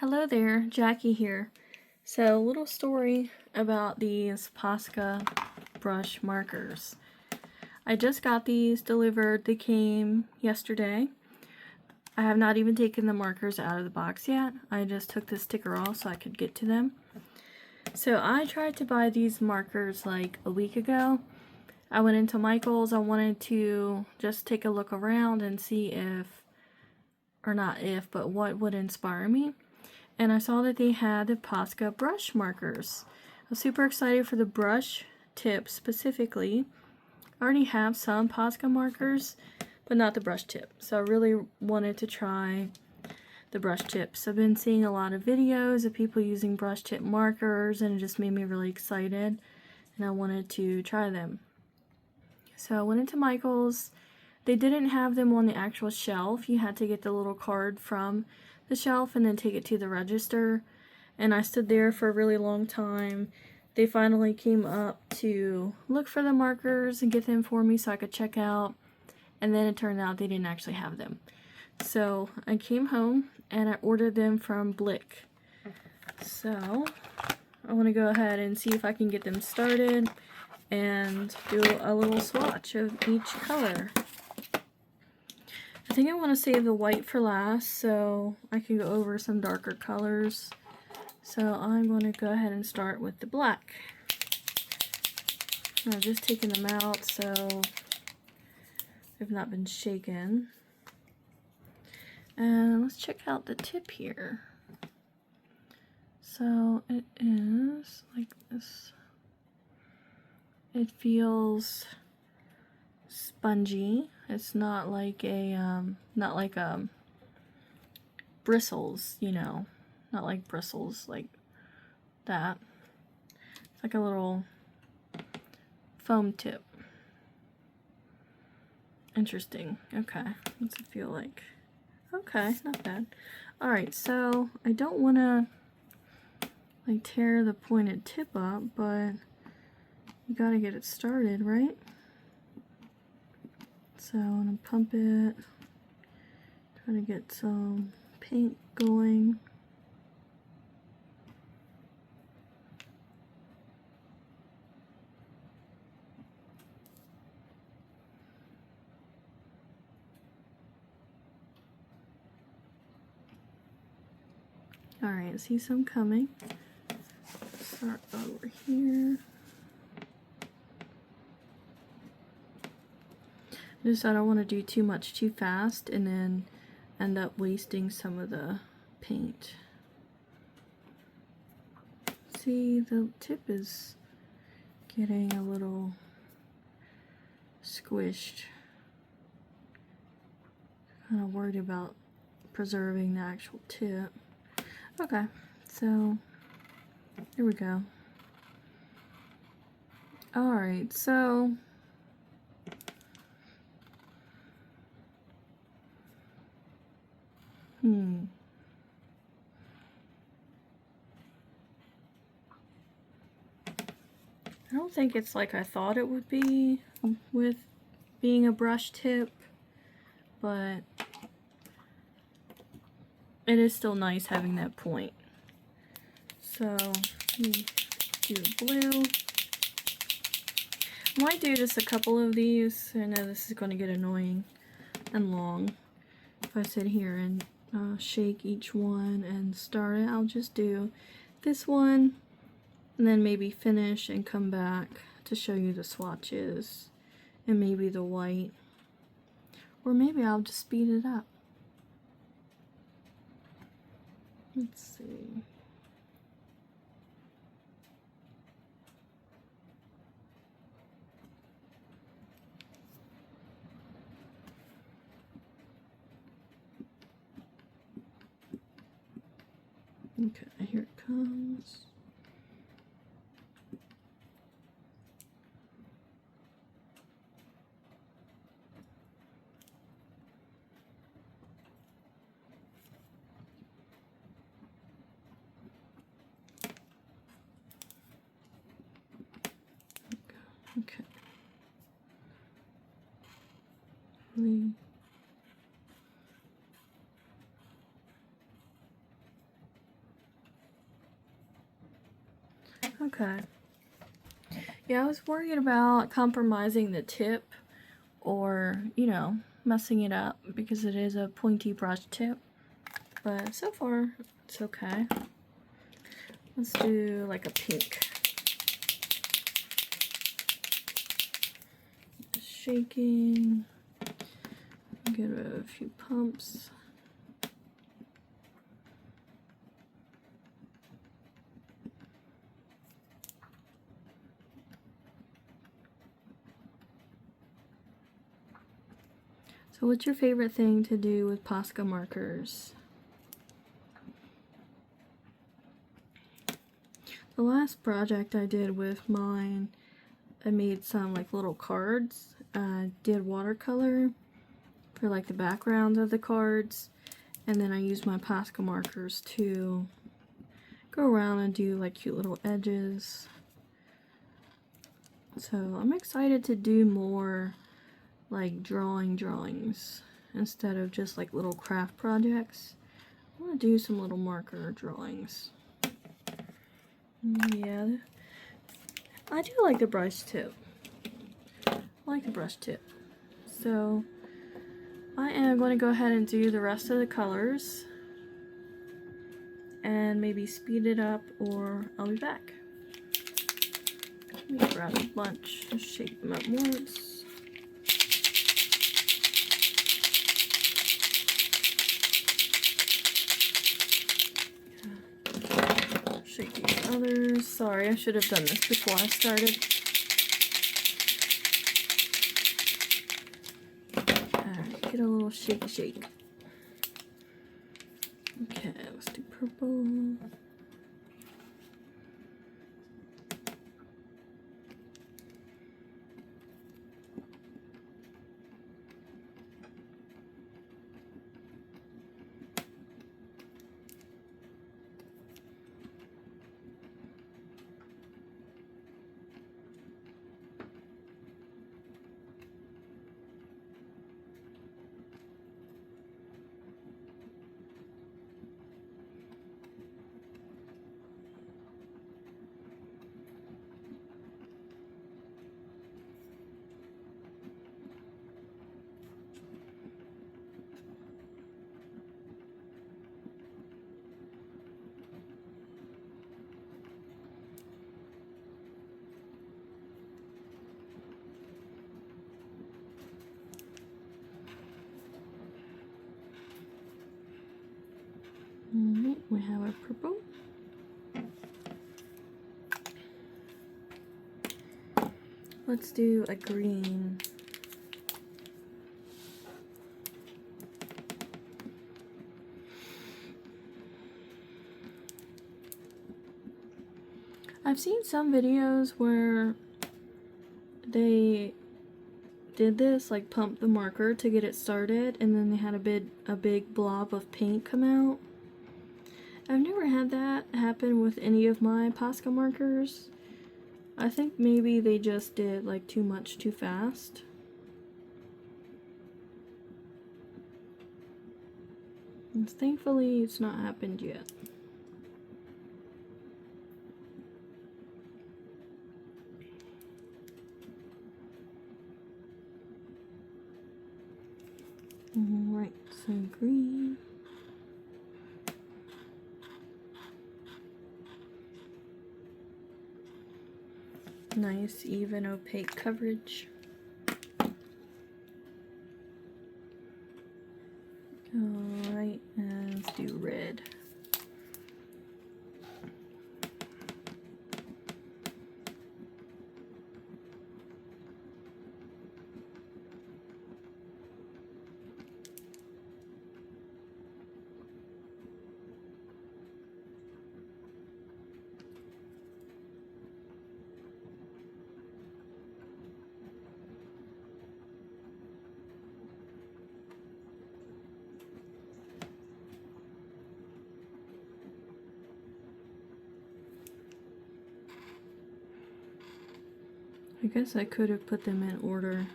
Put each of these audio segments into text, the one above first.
Hello there, Jackie here. So, a little story about these Posca brush markers. I just got these delivered. They came yesterday. I have not even taken the markers out of the box yet. I just took the sticker off so I could get to them. So I tried to buy these markers like a week ago. I went into Michael's. I wanted to just take a look around and see if, or not if, but what would inspire me. And I saw that they had the Posca brush markers. I was super excited for the brush tip specifically. I already have some Posca markers, but not the brush tip. So I really wanted to try the brush tips. I've been seeing a lot of videos of people using brush tip markers, and it just made me really excited, and I wanted to try them. So I went into Michael's. They didn't have them on the actual shelf. You had to get the little card from the shelf and then take it to the register. And I stood there for a really long time. They finally came up to look for the markers and get them for me so I could check out. And then it turned out they didn't actually have them. So I came home and I ordered them from Blick. So I want to go ahead and see if I can get them started and do a little swatch of each color. I think I want to save the white for last so I can go over some darker colors. So I'm going to go ahead and start with the black. I've just taken them out so they've not been shaken. And let's check out the tip here. So it is like this. It feels spongy. It's not like bristles, you know, not like bristles like that. It's like a little foam tip. Interesting. Okay, what's it feel like? Okay, not bad. Alright, so I don't want to like tear the pointed tip up, but you gotta get it started, right? So I'm gonna pump it, try to get some paint going. Alright, see some coming. Start over here. Just I don't want to do too much too fast and then end up wasting some of the paint. See, the tip is getting a little squished. Kind of worried about preserving the actual tip. Okay, so here we go. Alright, so I don't think it's like I thought it would be with being a brush tip, but it is still nice having that point. So, let me do blue. I might do just a couple of these. I know this is going to get annoying and long. If I sit here and shake each one and start it, I'll just do this one and then maybe finish and come back to show you the swatches and maybe the white. Or maybe I'll just speed it up. Let's see. Okay, here it comes. Okay. Really. Okay. Yeah, I was worried about compromising the tip or, you know, messing it up because it is a pointy brush tip. But so far, it's okay. Let's do like a pink. Shaking. Get a few pumps. So what's your favorite thing to do with Posca markers? The last project I did with mine, I made some like little cards. Did watercolor for like the backgrounds of the cards, and then I used my Posca markers to go around and do like cute little edges. So I'm excited to do more like drawings instead of just like little craft projects. I want to do some little marker drawings. Yeah, I do like the brush tip. I like the brush tip. So I am going to go ahead and do the rest of the colors and maybe speed it up, or I'll be back. Let me grab a bunch and shake them up once. Shake these others. Sorry, I should have done this before I started. Alright, get a little shake. Okay, let's do purple. Alright, we have our purple. Let's do a green. I've seen some videos where they did this, like pumped the marker to get it started, and then they had a big blob of paint come out. I've never had that happen with any of my Posca markers. I think maybe they just did like too much too fast. And thankfully it's not happened yet. Alright, so green. Nice, even, opaque coverage. Alright, and let's do red. I guess I could have put them in order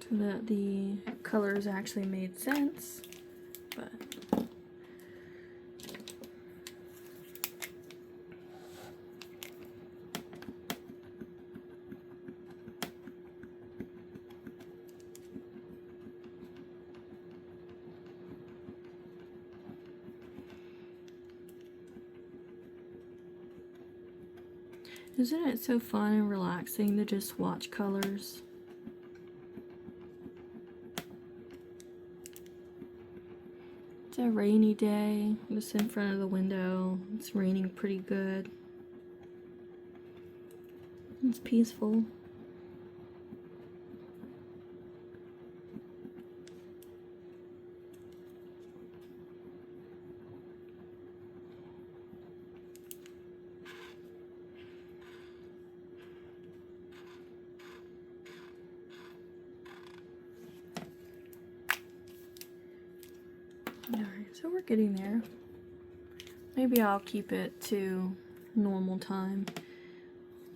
so that the colors actually made sense, but Isn't it so fun and relaxing to just swatch colors? It's a rainy day, just in front of the window. It's raining pretty good. It's peaceful. Alright, so we're getting there. Maybe I'll keep it to normal time.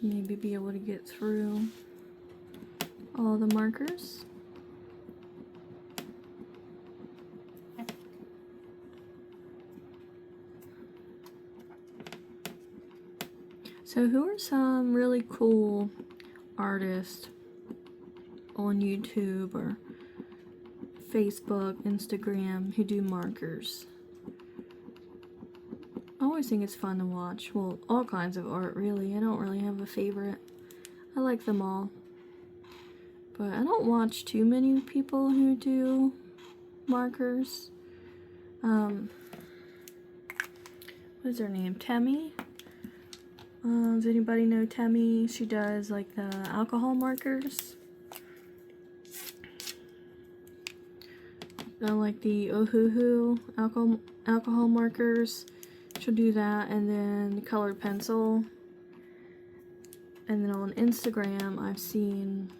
Maybe be able to get through all the markers. So who are some really cool artists on YouTube or Facebook, Instagram who do markers? I always think it's fun to watch. Well, all kinds of art, really. I don't really have a favorite. I like them all. But I don't watch too many people who do markers. What is her name? Temmie? Does anybody know Temmie? She does like the alcohol markers. I like the Ohuhu alcohol markers. She'll do that, and then colored pencil. And then on Instagram, I've seen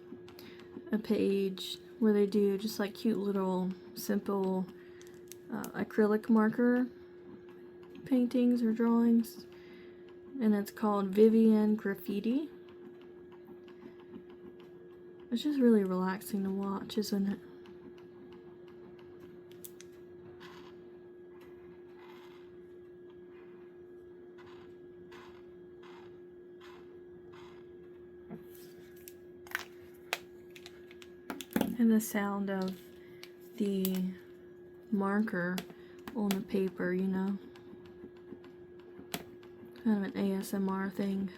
a page where they do just like cute little simple acrylic marker paintings or drawings. And it's called Vivian Graffiti. It's just really relaxing to watch, isn't it? And the sound of the marker on the paper, you know. Kind of an ASMR thing.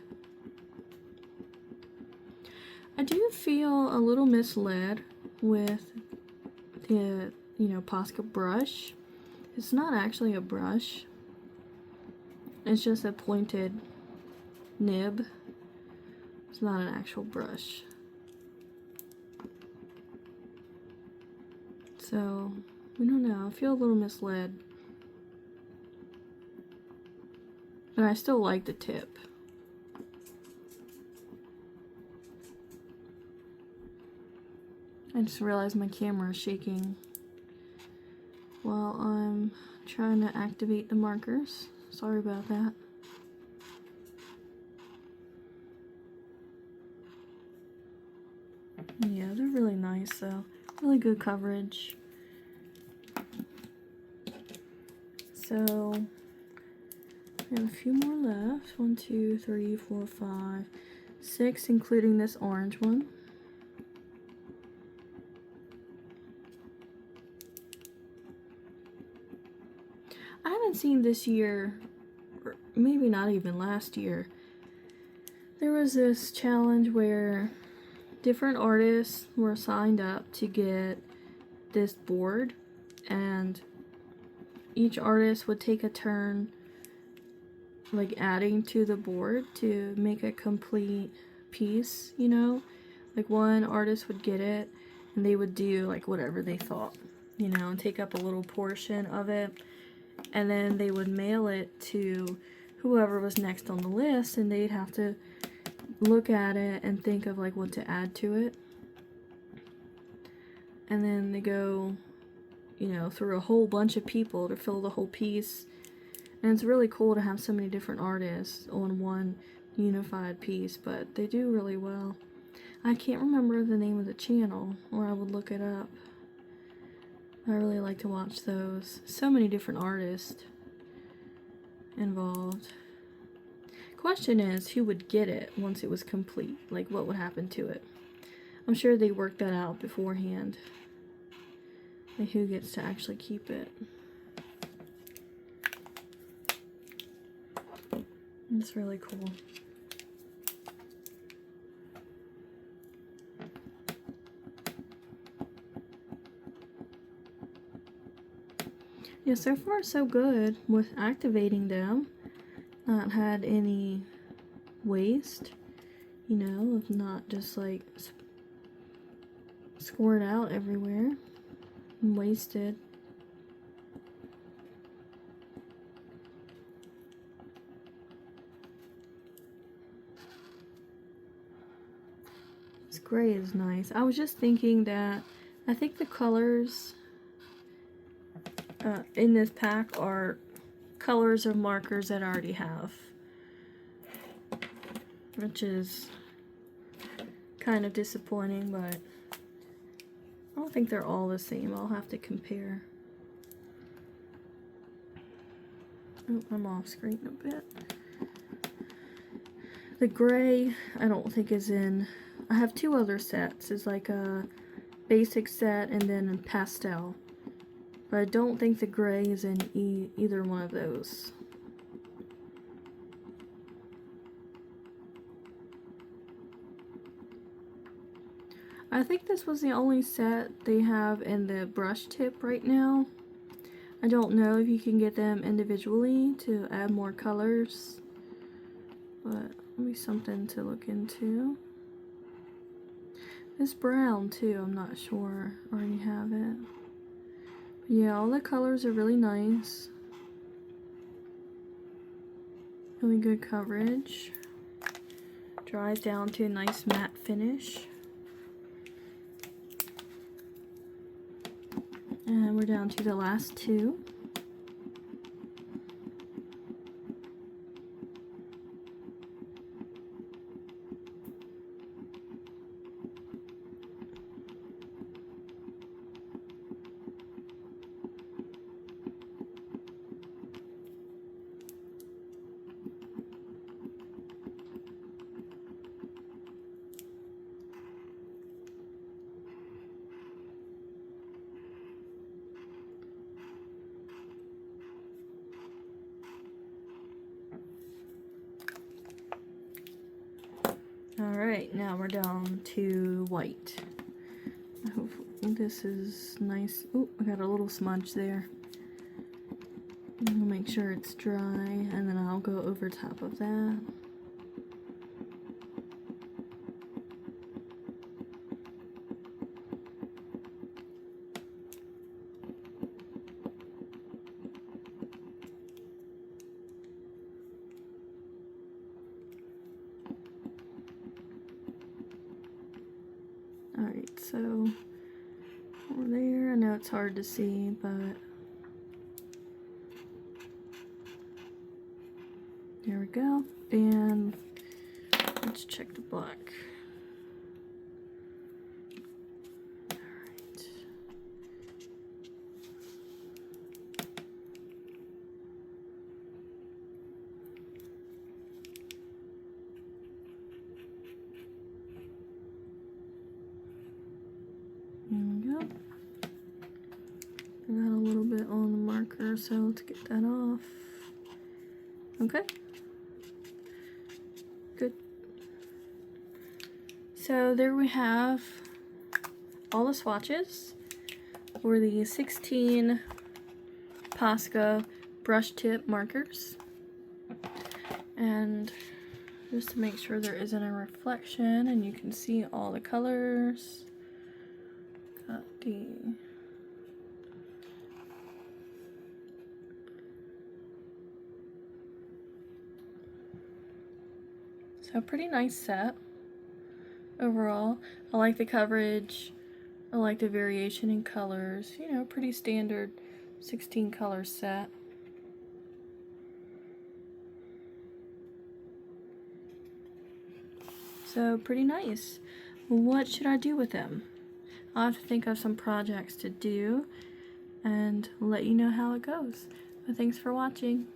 I do feel a little misled with the, Posca brush. It's not actually a brush. It's just a pointed nib. It's not an actual brush. So, I don't know. I feel a little misled. But I still like the tip. I just realized my camera is shaking while I'm trying to activate the markers. Sorry about that. Yeah, they're really nice though. Really good coverage. So, we have a few more left. 1, 2, 3, 4, 5, 6, including this orange one. I haven't seen this year, or maybe not even last year. There was this challenge where different artists were signed up to get this board, and each artist would take a turn like adding to the board to make a complete piece, you know? Like one artist would get it and they would do like whatever they thought, you know, and take up a little portion of it, and then they would mail it to whoever was next on the list, and they'd have to look at it and think of like what to add to it. And then they go, through a whole bunch of people to fill the whole piece. And it's really cool to have so many different artists on one unified piece, but they do really well. I can't remember the name of the channel, or I would look it up. I really like to watch those. So many different artists involved. Question is, who would get it once it was complete? Like, what would happen to it? I'm sure they worked that out beforehand. Like, who gets to actually keep it? It's really cool. Yeah, so far so good with activating them. Not had any waste, you know, not just like squirt out everywhere and wasted. This gray is nice. I was just thinking that I think the colors in this pack are colors of markers that I already have, which is kind of disappointing, but I don't think they're all the same. I'll have to compare. Oh, I'm off screen a bit. The gray I don't think is in. I have two other sets. It's like a basic set and then a pastel. But I don't think the gray is in either one of those. I think this was the only set they have in the brush tip right now. I don't know if you can get them individually to add more colors, but it'll be something to look into. This brown too, I'm not sure. I already have it. But yeah, all the colors are really nice. Really good coverage. Dries down to a nice matte finish. And we're down to the last two. Alright, now we're down to white. Hopefully this is nice. Oh, I got a little smudge there. I'll make sure it's dry, and then I'll go over top of that. Alright, so over there, I know it's hard to see, but there we go. And let's check the black. Alright. There we go. I got a little bit on the marker, so let's get that off. Okay. Good. So there we have all the swatches for the 16 Posca brush tip markers. And just to make sure there isn't a reflection and you can see all the colors. Got the so pretty nice set overall. I like the coverage. I like the variation in colors. You know, pretty standard 16 color set. So pretty nice. What should I do with them? I'll have to think of some projects to do and let you know how it goes. But thanks for watching.